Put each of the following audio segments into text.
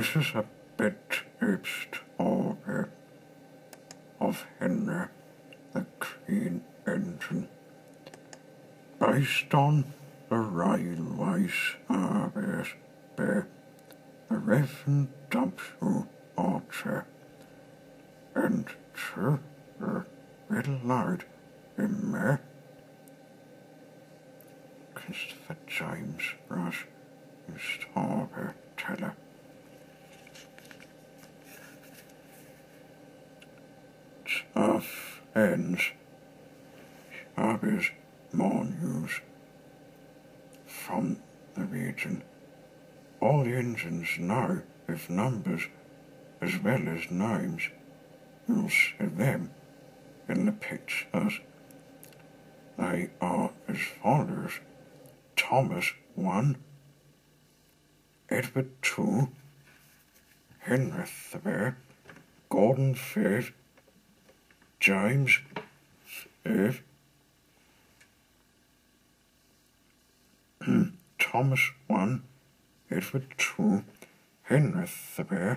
This is a bedtime story of Henry the Queen Engine, based on the railway service by the Reverend W. Archer and to the relied in me, Christopher James Rush, storyteller. Tough ends. Shabby's more news from the region. All the engines know if numbers as well as names. You'll see them in the pictures. They are as follows: Thomas 1, Edward 2, Henry 3, Gordon 5, James 5, Thomas 1, Edward 2, Henry 3,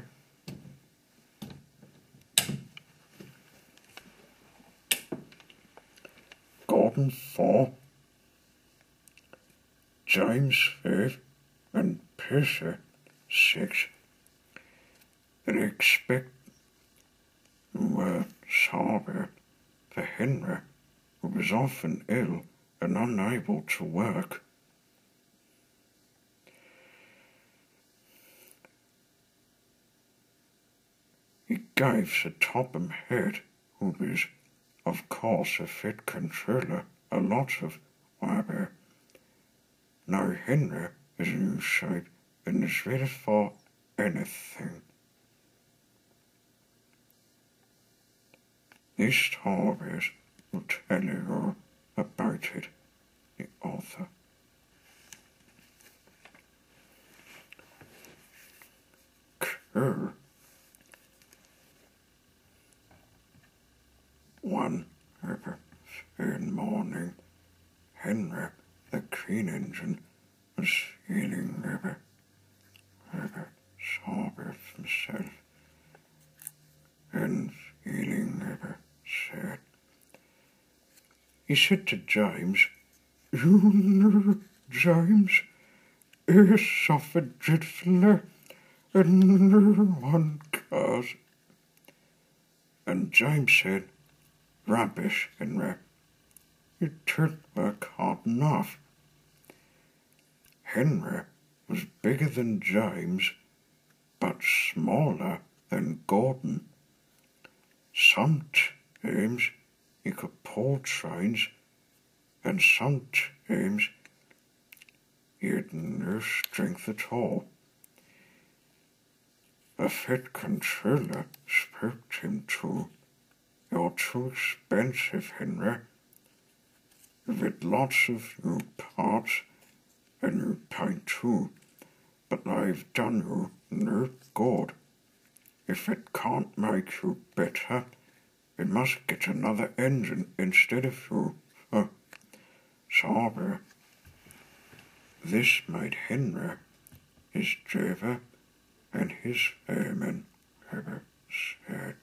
Gordon 4, James 5, and Percy 6. They expect were sorry for Henry, who was often ill and unable to work. He gave Sir Topham Head, who was, of course, a fit controller, a lot of water. Now Henry is in shape and is ready for anything. These stories will tell you about it, the author. Cool. One morning, Henry the Queen Engine was feeling sorry for himself and feeling sad. He said to James, "You know, James, he suffered dreadfully, and no one cares." And James said, "Rubbish, Henry. You didn't work hard enough." Henry was bigger than James, but smaller than Gordon. Sometimes he could pull trains, and sometimes he had no strength at all. A fit controller spoke to him too. "You're too expensive, Henry. With lots of new parts, and you pay too, but I've done you no good. If it can't make you better, it must get another engine instead of you." Sorry. This made Henry, his driver, and his airmen sad.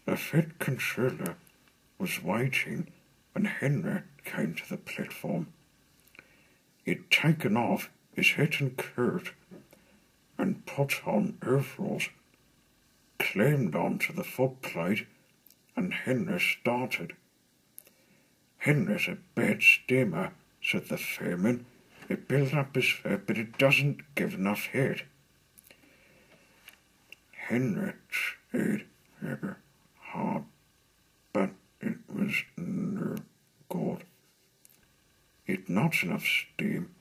The fit controller was waiting when Henry came to the platform. He'd taken off his hat and coat and put on overalls, climbed onto the footplate, and Henry started. "Henry's a bad steamer," said the fireman. "It builds up his fare, but it doesn't give enough head." Henry tried hard, but it was no good. He'd not enough steam,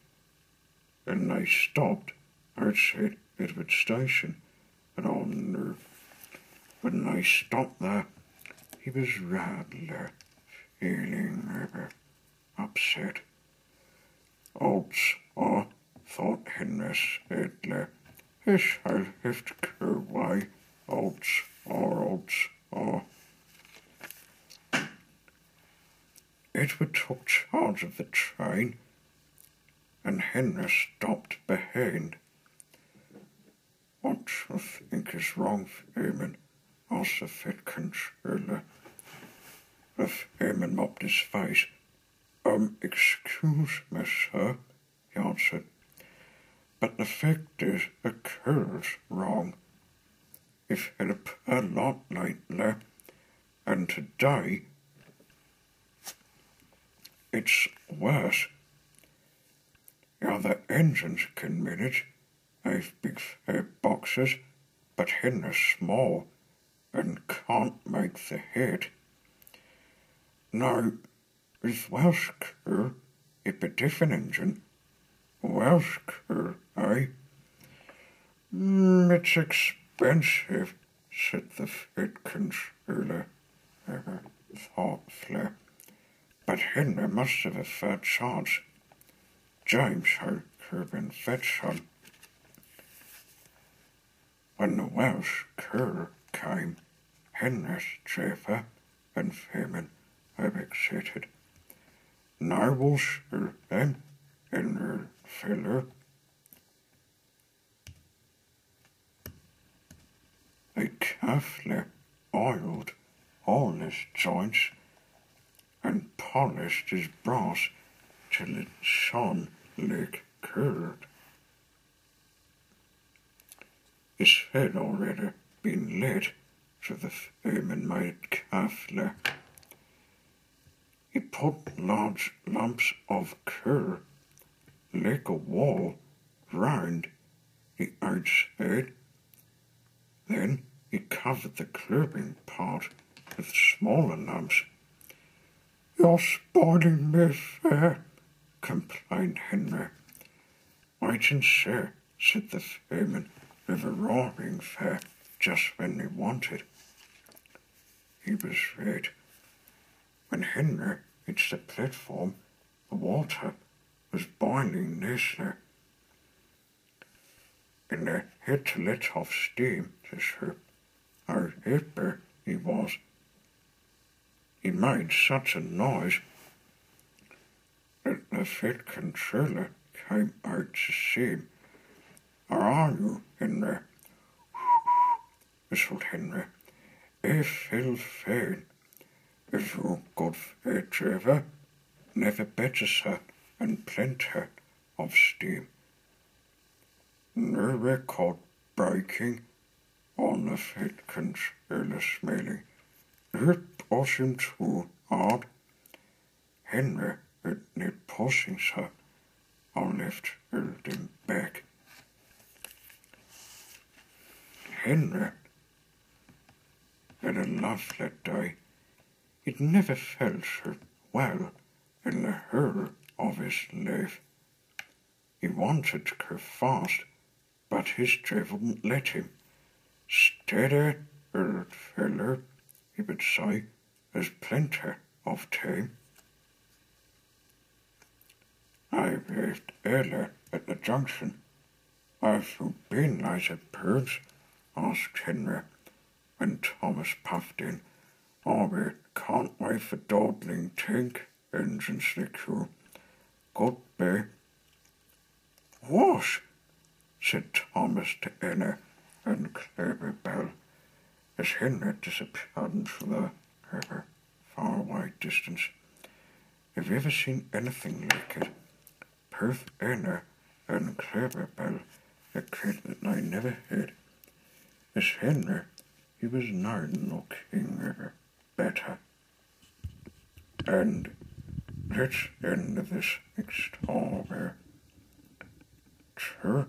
and they stopped outside Edward Station. And oh no, when they stopped there, he was rather feeling upset. "Odds are," thought Henry sadly, "I shall have to go away. Odds are." Edward took charge of the train and Henry stopped behind. "What do you think is wrong, Eamon?" asked the Fed controller. The Eamon mopped his face. Excuse me, sir," he answered, "but the fact is the curve's wrong. You've had a lot lately, and today it's worse. Yeah, the engines can manage. They've big boxes, but Henry's small and can't make the head. Now, with Welsh crew, it'd be different engine. Welsh crew, eh?" "It's expensive," said the Fed controller thoughtfully. "But Henry must have a fair chance. James had been fetched him." When the Welsh crew came, Henry's driver and Eamon were excited. "Now we'll shoot them, Henry filler." They carefully oiled all his joints and polished his brass till it shone like curd. His had already been lit, so the Eamon made it carefully. He put large lumps of cur, like a wall, round the outside. Then he covered the clubbing part with smaller lumps. "You're spoiling me fair," complained Henry. "Wait and see," said the Eamon, with a roaring fair just when he wanted. He was right. When Henry reached the platform, the water was boiling nicely, and they had to let off steam to show how happy he was. He made such a noise that the Fed controller came out to see him. "How are you, Henry?" whistled Henry. "I feel fine. If you good driver, never better, sir, and plenty of steam. No record breaking on the Fed controller smelling. Don't push him too hard. Henry would need pushing, sir. I'll lift him back." Henry had a lovely day. He'd never felt so well in the whole of his life. He wanted to go fast, but his driver wouldn't let him. "Steady, old fellow," he would say, "there's plenty of time." I arrived early at the junction. "Have you been late at birds?" asked Henry, when Thomas puffed in. "Oh, we can't wait for dawdling tank engines like you. Good day." "What?" said Thomas to Anna and Clever Bell, as Henry disappeared into the far-away distance. "Have you ever seen anything like it?" Both Anna and Clever Bell agreed that they never had. As Henry, he was now looking better. And that's the end of this story. Sure.